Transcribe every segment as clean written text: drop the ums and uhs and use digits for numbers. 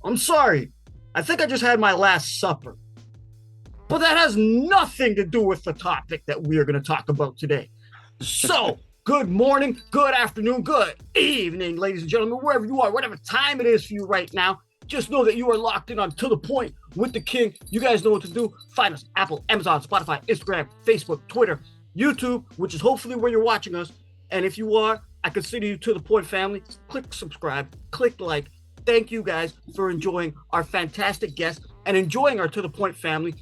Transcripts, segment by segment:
I'm sorry. I think I just had my last supper. But that has nothing to do with the topic that we are going to talk about today. So, good morning, good afternoon, good evening, ladies and gentlemen, wherever you are, whatever time it is for you right now. Just know that you are locked in on To The Point with the King. You guys know what to do. Find us Apple, Amazon, Spotify, Instagram, Facebook, Twitter, YouTube, which is hopefully where you're watching us. And if you are, I consider you To The Point family. Click subscribe, click like. Thank you guys for enjoying our fantastic guests and enjoying our To The Point family.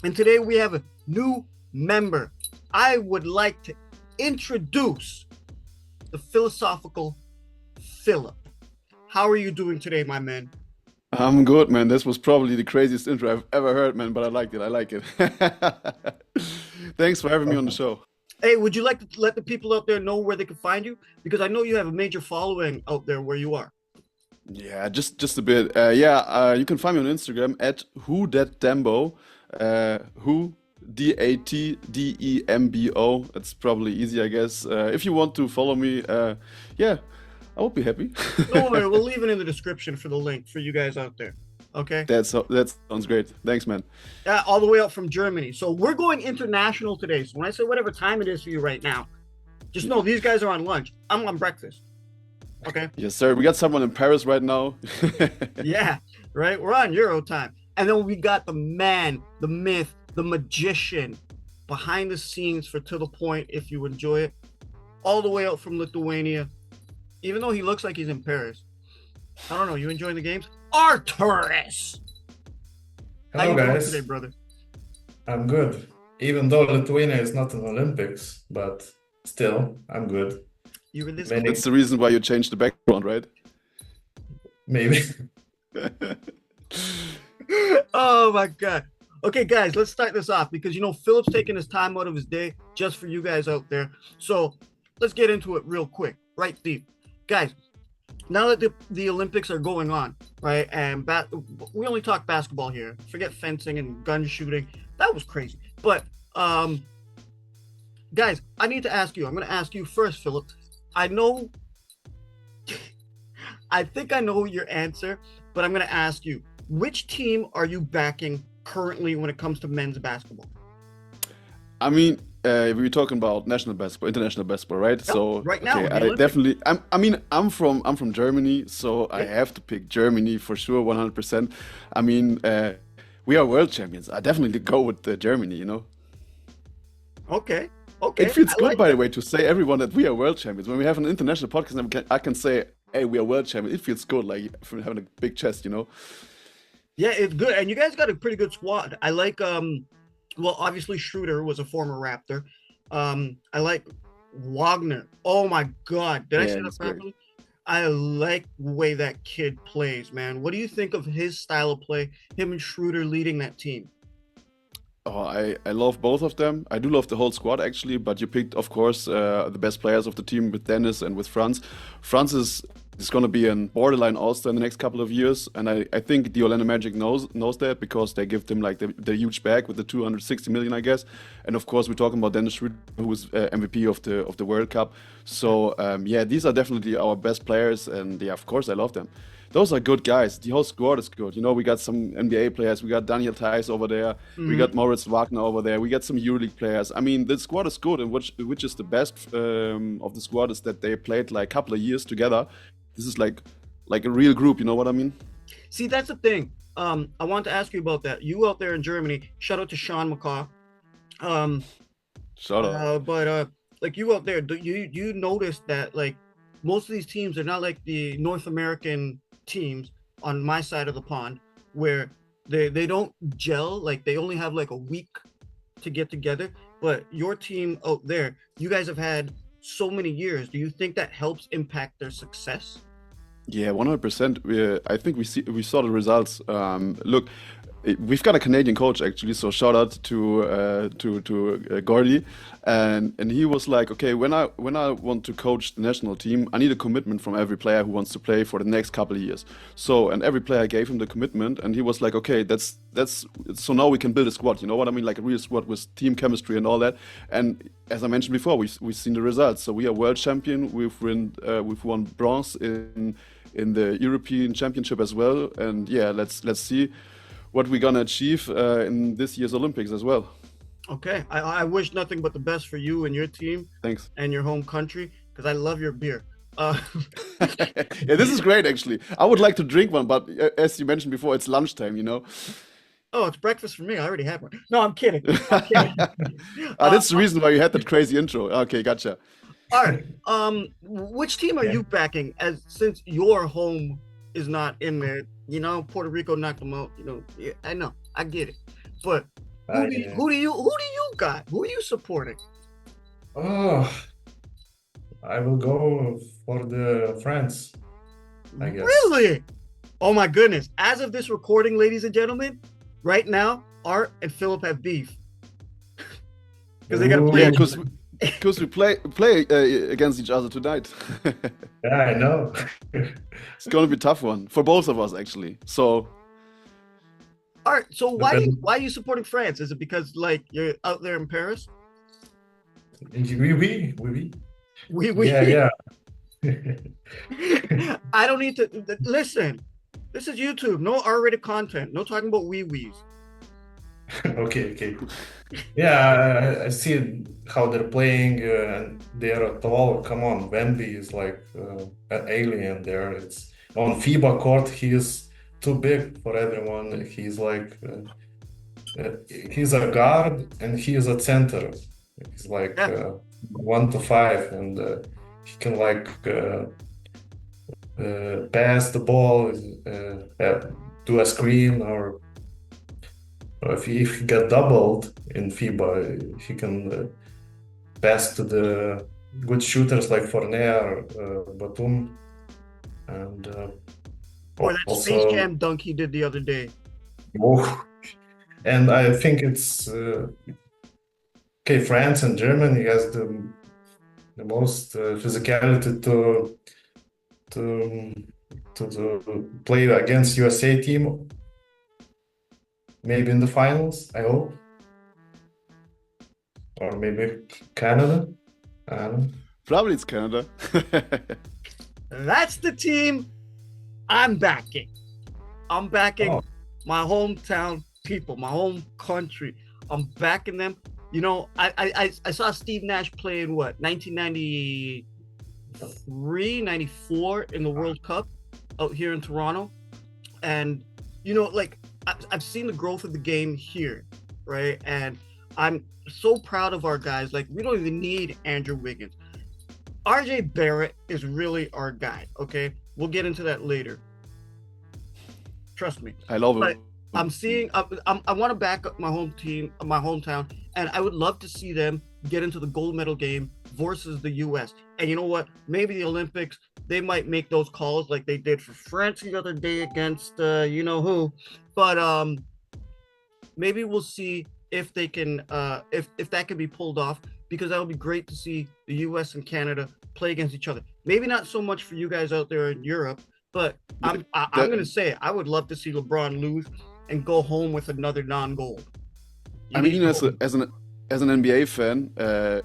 And today we have a new member. I would like to introduce the philosophical Philipp. How are you doing today, my man? I'm good, man. This was probably the craziest intro I've ever heard, man, but I liked it. I like it. Thanks for having me on the show. Hey, would you like to let the people out there know where they can find you? Because I know you have a major following out there where you are. Yeah, just a bit. You can find me on Instagram at who that Dembo. Who DATDEMBO. It's probably easy, I guess. If you want to follow me, yeah, I would be happy. Don't worry, we'll leave it in the description for the link for you guys out there. Okay. That sounds great. Thanks, man. All the way out from Germany. So we're going international today. So when I say whatever time it is for you right now, just know these guys are on lunch. I'm on breakfast. Okay. Yes, sir. We got someone in Paris right now. Yeah, right. We're on Euro time. And then we got the man, the myth, the magician behind the scenes for To The Point, if you enjoy it, all the way out from Lithuania, even though he looks like he's in Paris. I don't know. You enjoying the games? Arturas! How Hello, you doing guys. today, brother? I'm good. Even though Lithuania is not in Olympics, but still, I'm good. You in this? Many, That's the reason why you changed the background, right? maybe. Oh my God. Okay, guys, let's start this off because Philip's taking his time out of his day just for you guys out there. So let's get into it real quick, right deep. Guys, now that the Olympics are going on, right? And we only talk basketball here. Forget fencing and gun shooting. That was crazy. But guys, I need to ask you. I'm going to ask you first, Philipp. I know, I think I know your answer, but I'm going to ask you, which team are you backing currently when it comes to men's basketball? I mean, we were talking about national basketball, international basketball, right? Yep, So, right now, okay, the I Olympics. definitely, I'm from Germany, so I Yep. have to pick Germany for sure, 100%. I mean, we are world champions. I definitely go with Germany, you know? Okay, It okay, feels I good, like by the that. way, to say everyone that we are world champions. When we have an international podcast, I can say, hey, we are world champions. It feels good, like from having a big chest, you know? Yeah, it's good, and you guys got a pretty good squad. I like well, obviously Schroeder was a former Raptor. I like Wagner. Oh my God, did I Yeah, say that he's great. properly? I like the way that kid plays, man. What do you think of his style of play? Him and Schroeder leading that team. Oh, I love both of them. I do love the whole squad actually, but you picked, of course, the best players of the team with Dennis and with Franz. Franz is going to be an borderline all-star in the next couple of years, and I think the Orlando Magic knows that because they give them like the huge bag with the 260 million, I guess. And of course, we're talking about Dennis Schroeder, who was MVP of the World Cup. So yeah, these are definitely our best players, and yeah, of course, I love them. Those are good guys. The whole squad is good. You know, we got some NBA players. We got Daniel Theis over there. We Hmm. got Moritz Wagner over there. We got some EuroLeague players. I mean, the squad is good, and which is the best of the squad is that they played like a couple of years together. This is like a real group. You know what I mean? See, that's the thing. I want to ask you about that. You out there in Germany, shout out to Sean McCaw. Um, Shout out. but like you out there, do you notice that like most of these teams are not like the North American teams on my side of the pond where they don't gel, like they only have like a week to get together. But your team out there, you guys have had so many years. Do you think that helps impact their success? Yeah, 100%. I think we saw the results. Look, we've got a Canadian coach actually, so shout out to Gordy, and he was like, okay, when I want to coach the national team, I need a commitment from every player who wants to play for the next couple of years. So and every player gave him the commitment, and he was like, okay, that's so now we can build a squad. You know what I mean? Like a real squad with team chemistry and all that. And as I mentioned before, we've seen the results. So we are world champion. We've won bronze in the European Championship as well. And yeah, let's see what we're gonna achieve in this year's Olympics as well. Okay, I wish nothing but the best for you and your team. Thanks. And your home country, because I love your beer. Yeah, this is great actually. I would like to drink one, but as you mentioned before, it's lunchtime, you know. Oh, it's breakfast for me. I already had one. No, I'm kidding. That's the reason why you had that crazy intro. Okay, gotcha. All right. Which team are you backing? As since your home is not in there, you know, Puerto Rico knocked them out. You know, yeah, I know, I get it. But who do you got? Who are you supporting? Oh, I will go for the France, I guess. Really? Oh my goodness! As of this recording, ladies and gentlemen, right now, Art and Philip have beef because they got to play. Yeah, because we play against each other tonight. Yeah, I know. It's gonna be a tough one for both of us, actually. So, Art, so why are you supporting France? Is it because like you're out there in Paris? Oui. Yeah. I don't need to listen. This is YouTube. No R-rated content. No talking about wee-wees. Okay. Yeah, I see how they're playing, and they are tall. Come on, Wemby is like an alien there. It's on FIBA court. He is too big for everyone. He's like he's a guard and he is a center. He's like 1 to 5, and he can like pass the ball, do a screen, or if he get doubled in FIBA, he can pass to the good shooters like Fournier, Batum, and or that Space Jam dunk he did the other day. Oh, and I think it's France and Germany has the most physicality to play against USA team. Maybe in the finals, I hope. Or maybe Canada. I don't know. Probably it's Canada. That's the team I'm backing. I'm backing my hometown people, my home country. I'm backing them. You know, I saw Steve Nash play in what, 1993, 94 in the World Cup out here in Toronto. And, you know, like, I've seen the growth of the game here, right? And I'm so proud of our guys. Like, we don't even need Andrew Wiggins. RJ Barret is really our guy, okay? We'll get into that later. Trust me. I love it. I'm seeing, I want to back up my home team, my hometown, and I would love to see them get into the gold medal game versus the U.S. And you know what? Maybe the Olympics, they might make those calls like they did for France the other day against you know who. But maybe we'll see if they can, if that can be pulled off, because that would be great to see the U.S. and Canada play against each other. Maybe not so much for you guys out there in Europe, but I'm going to say I would love to see LeBron lose and go home with another non-gold. I mean, as an NBA fan,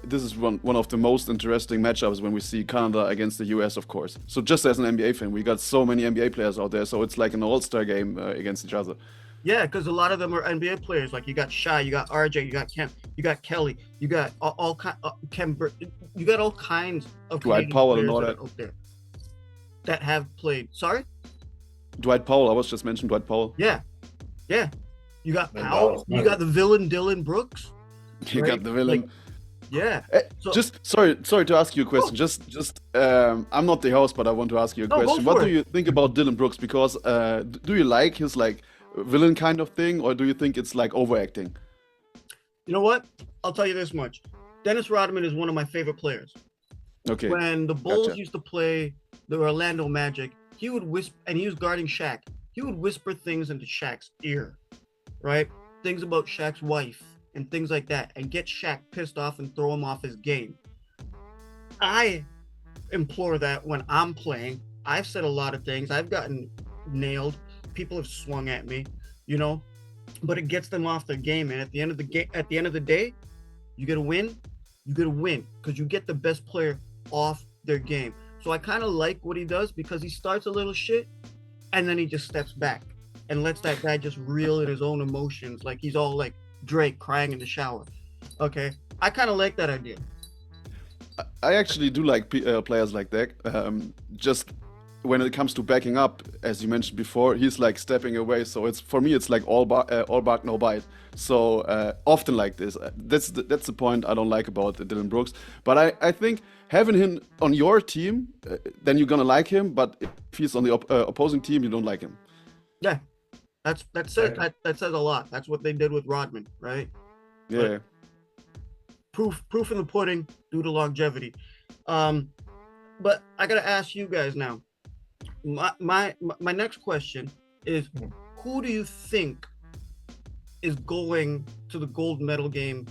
this is one of the most interesting matchups when we see Canada against the US, of course. So just as an NBA fan, we got so many NBA players out there, so it's like an all-star game against each other. Yeah, because a lot of them are NBA players. Like you got Shai, you got RJ, you got Kemp, you got Kelly, you got all you got all kinds of Dwight Powell and all that out there that have played. Sorry, Dwight Powell. I was just mentioning Dwight Powell. Yeah. You got Powell. You got the villain Dylan Brooks. You got the villain. Like, yeah. So, just sorry to ask you a question. I'm not the host, but I want to ask you a question. What do you think about Dylan Brooks? Because do you like his like villain kind of thing, or do you think it's like overacting? You know what? I'll tell you this much. Dennis Rodman is one of my favorite players. Okay. When the Bulls used to play the Orlando Magic, he would whisper, and he was guarding Shaq. He would whisper things into Shaq's ear, right? Things about Shaq's wife and things like that, and get Shaq pissed off and throw him off his game. I implore that when I'm playing. I've said a lot of things. I've gotten nailed. People have swung at me, you know, but it gets them off their game. And at the end of the day, you get a win. You get a win because you get the best player off their game. So I kind of like what he does because he starts a little shit and then he just steps back and lets that guy just reel in his own emotions. Like he's all like Drake crying in the shower. Okay. I kind of like that idea. I actually do like players like that. Just when it comes to backing up, as you mentioned before, he's like stepping away. So it's for me, it's like all bark, no bite. So often like this. That's the point I don't like about Dylan Brooks. But I think having him on your team, then you're gonna like him. But if he's on the opposing team, you don't like him. Yeah, that says a lot. That's what they did with Rodman, right? Yeah. But proof in the pudding due to longevity. But I gotta ask you guys now. My next question is, who do you think is going to the gold medal game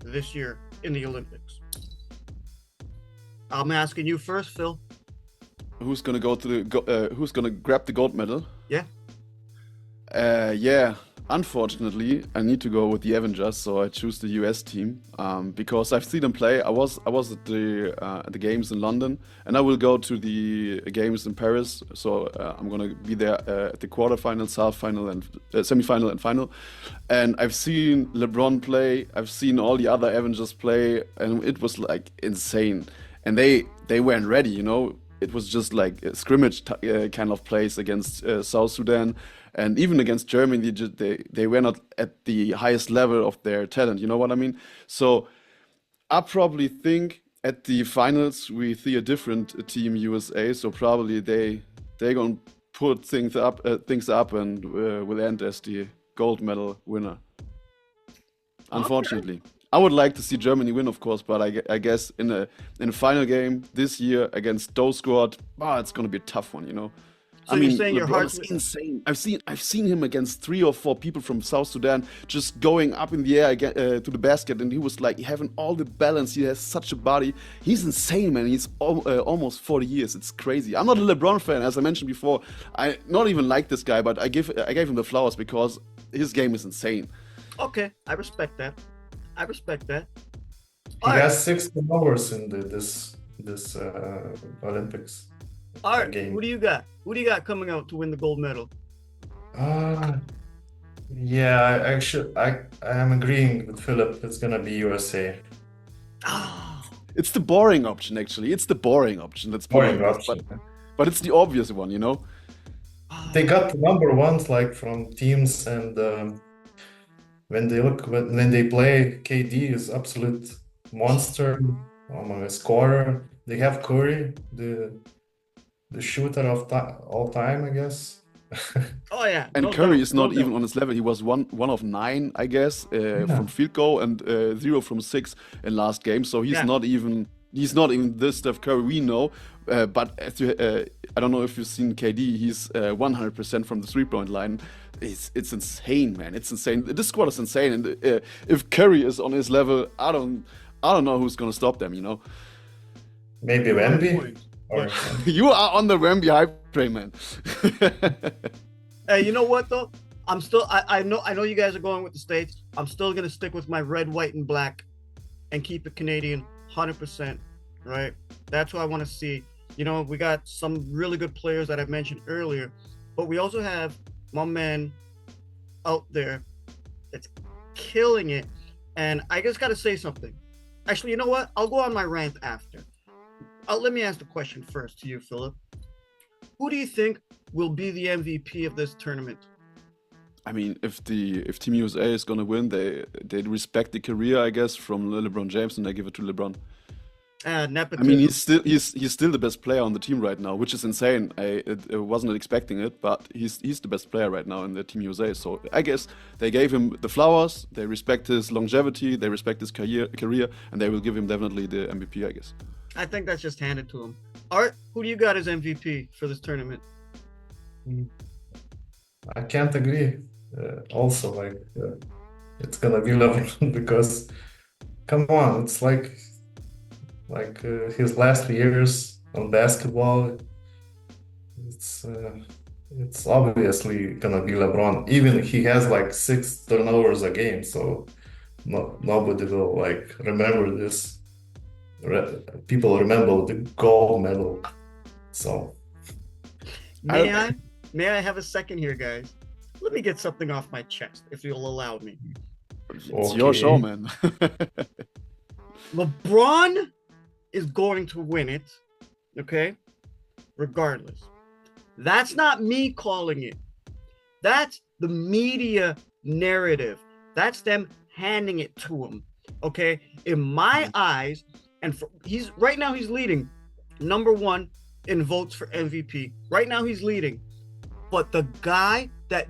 this year in the Olympics? I'm asking you first, Phil. Who's gonna go to the who's gonna grab the gold medal? Yeah. Yeah. Unfortunately, I need to go with the Avengers, so I choose the US team because I've seen them play. I was at the games in London, and I will go to the games in Paris. So I'm gonna be there at the quarterfinals, half final, and semi-final and final. And I've seen LeBron play. I've seen all the other Avengers play, and it was like insane. And they weren't ready, you know. It was just like a scrimmage kind of plays against South Sudan. And even against Germany, they were not at the highest level of their talent. You know what I mean? So I probably think at the finals we see a different team USA. So probably they're gonna put things up and will end as the gold medal winner. Unfortunately, okay. I would like to see Germany win, of course, but I guess in a final game this year against those squad, it's gonna be a tough one. You know. So you're saying your heart's insane. I've seen him against 3 or 4 people from South Sudan just going up in the air again, to the basket, and he was like having all the balance. He has such a body. He's insane, man. He's almost 40 years. It's crazy. I'm not a LeBron fan, as I mentioned before. I not even like this guy, but I gave him the flowers because his game is insane. Okay, I respect that. He has 6 hours in this Olympics. All right, game. Who do you got? Who do you got coming out to win the gold medal? Yeah, I am agreeing with Philipp. It's gonna be USA. It's the boring option, actually. It's the boring option. That's boring option. But it's the obvious one, you know. They got the number ones like from teams, and when they play, KD is absolute monster, a scorer. They have Curry, the shooter of all time, I guess. Oh yeah. And Curry is not even on his level. He was one of 9, I guess, from field goal and 0 from 6 in last game. So he's not even this Steph Curry we know. But I don't know if you've seen KD. He's 100% from the 3-point line. It's insane, man. It's insane. This squad is insane. And if Curry is on his level, I don't know who's gonna stop them. You know. Maybe Wemby. You are on the Wemby hype train, man. Hey, you know what though? I'm still. I know you guys are going with the States. I'm still gonna stick with my red, white, and black, and keep it Canadian, 100%. Right? That's what I want to see. You know, we got some really good players that I've mentioned earlier, but we also have my man out there that's killing it. And I just got to say something. Actually, you know what? I'll go on my rant after. Let me ask the question first to you, Philipp. Who do you think will be the MVP of this tournament? I mean, if Team USA is gonna win, they respect the career, I guess, from LeBron James, and they give it to LeBron. Nepotism. I mean, he's still the best player on the team right now, which is insane. I wasn't expecting it, but he's the best player right now in the Team USA. So I guess they gave him the flowers. They respect his longevity. They respect his career, and they will give him definitely the MVP, I guess. I think that's just handed to him. Art, who do you got as MVP for this tournament? I can't agree. Also, it's gonna be LeBron because, come on, it's like his last years on basketball. It's obviously gonna be LeBron. Even he has like 6 turnovers a game, so nobody will remember this. People remember the gold medal So May I have a second here, guys? Let me get something off my chest, if you'll allow me. It's your show, okay. man. LeBron is going to win it, okay? Regardless. That's not me calling it. That's the media narrative. That's them handing it to him, okay? In my eyes, and right now he's leading number 1 in votes for MVP. Right now he's leading. But the guy that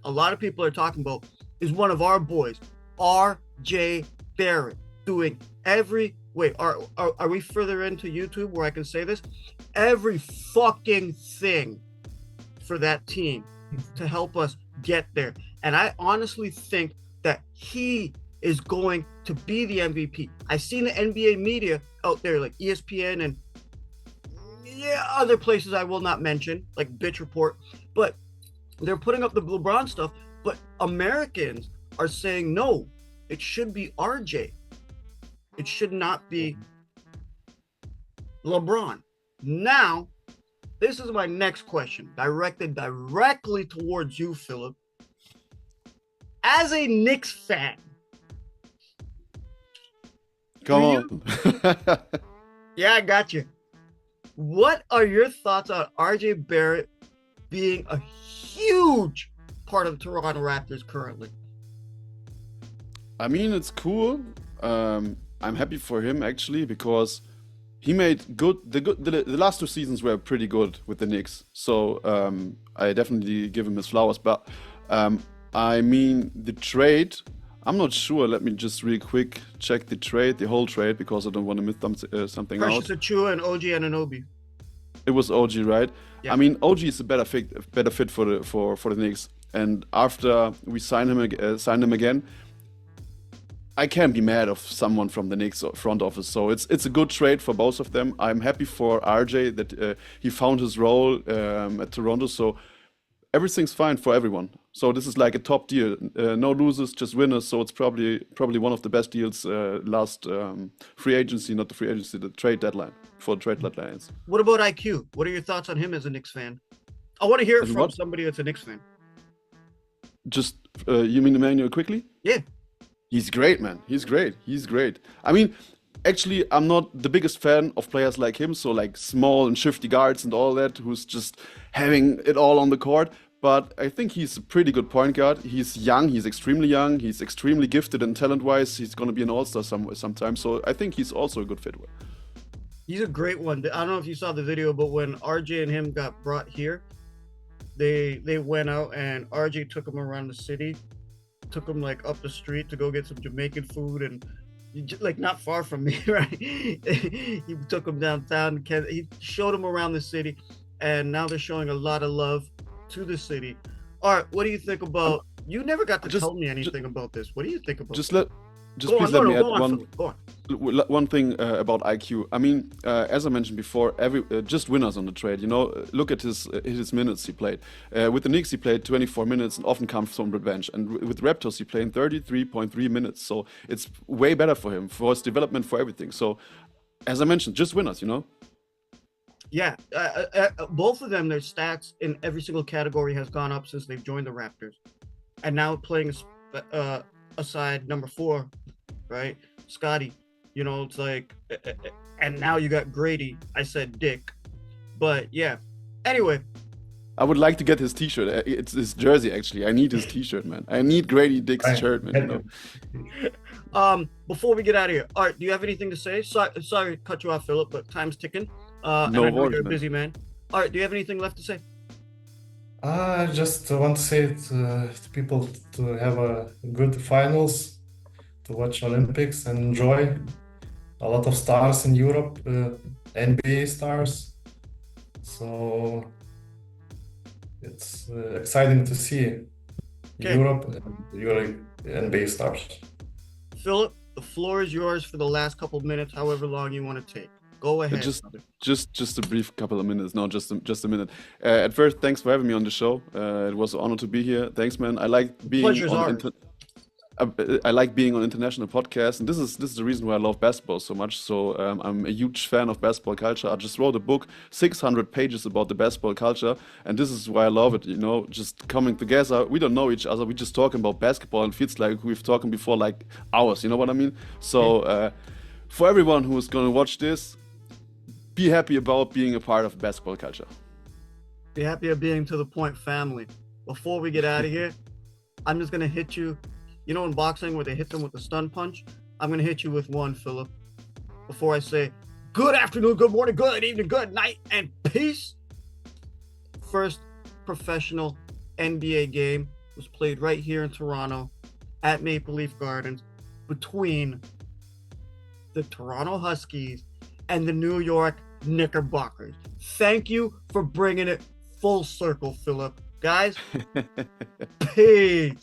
a lot of people are talking about is one of our boys, RJ Barret, doing are we further into YouTube where I can say this? Every fucking thing for that team to help us get there. And I honestly think that he is going to be the MVP. I've seen the NBA media out there, like ESPN and other places I will not mention, like Bitch Report, but they're putting up the LeBron stuff. But Americans are saying, no, it should be RJ. It should not be LeBron. Now, this is my next question, directed directly towards you, Philip. As a Knicks fan, Come on. Yeah, I got you. What are your thoughts on RJ Barret being a huge part of the Toronto Raptors currently? I mean, it's cool. I'm happy for him actually because he made the last 2 seasons were pretty good with the Knicks. So I definitely give him his flowers. But I mean, the trade, I'm not sure. Let me just real quick check the whole trade, because I don't want to miss something out. Precious Achiuwa and OG Anunoby. It was OG, right? Yeah. I mean, OG is a better fit for the Knicks. And after we sign him again, I can't be mad of someone from the Knicks front office. So it's a good trade for both of them. I'm happy for RJ that he found his role at Toronto. So everything's fine for everyone. So this is like a top deal. No losers, just winners. So it's probably one of the best deals last free agency, not the free agency, the trade deadline, for trade deadlines. What about IQ? What are your thoughts on him as a Knicks fan? I want to hear it from what? somebody that's a Knicks fan. Just you mean Emmanuel quickly? Yeah. He's great, man. He's great. I mean, actually, I'm not the biggest fan of players like him, so like small and shifty guards and all that, who's just having it all on the court. But I think he's a pretty good point guard. He's young. He's extremely young. He's extremely gifted and talent-wise. He's going to be an all-star sometime. So I think he's also a good fit. He's a great one. I don't know if you saw the video, but when RJ and him got brought here, they went out and RJ took him around the city, took him like up the street to go get some Jamaican food, and like not far from me, right? He took him downtown. He showed him around the city, and now they're showing a lot of love to the city. Art, what do you think about? You never got to tell me anything about this. What do you think about? Please let me add one thing about IQ. I mean, as I mentioned before, just winners on the trade. You know, look at his minutes he played. With the Knicks, he played 24 minutes and often comes from the bench. And with Raptors, he played 33.3 minutes. So it's way better for him, for his development, for everything. So, as I mentioned, just winners. You know. Yeah, both of them, their stats in every single category has gone up since they've joined the Raptors, and now playing aside number 4, right, Scotty. You know, it's like, and now you got Grady. I said Dick, but yeah. Anyway, I would like to get his T-shirt. It's his jersey, actually. I need his T-shirt, man. I need Grady Dick's shirt, man. You know? Before we get out of here, Art, do you have anything to say? Sorry to cut you off, Philip, but time's ticking. And I know you're a busy man. Art, do you have anything left to say? I just want to say to people to have a good finals, to watch Olympics and enjoy. A lot of stars in Europe, NBA stars. So it's exciting to see Europe and NBA stars. Philip, the floor is yours for the last couple of minutes, however long you want to take. Go ahead. Just a brief couple of minutes. No, just a minute. At first, thanks for having me on the show. It was an honor to be here. Thanks, man. I like being on I like being on international podcasts, and this is the reason why I love basketball so much. So I'm a huge fan of basketball culture. I just wrote a book, 600 pages about the basketball culture, and this is why I love it. You know, just coming together. We don't know each other. We just talking about basketball, and feels like we've talking before like hours. You know what I mean? So for everyone who is gonna watch this, be happy about being a part of basketball culture. Be happy of being to the Point family. Before we get out of here, I'm just gonna hit you. You know in boxing where they hit them with the stun punch? I'm gonna hit you with one, Philipp. Before I say good afternoon, good morning, good evening, good night, and peace. First professional NBA game was played right here in Toronto at Maple Leaf Gardens between the Toronto Huskies and the New York Knickerbockers. Thank you for bringing it full circle, Philipp. Guys, peace.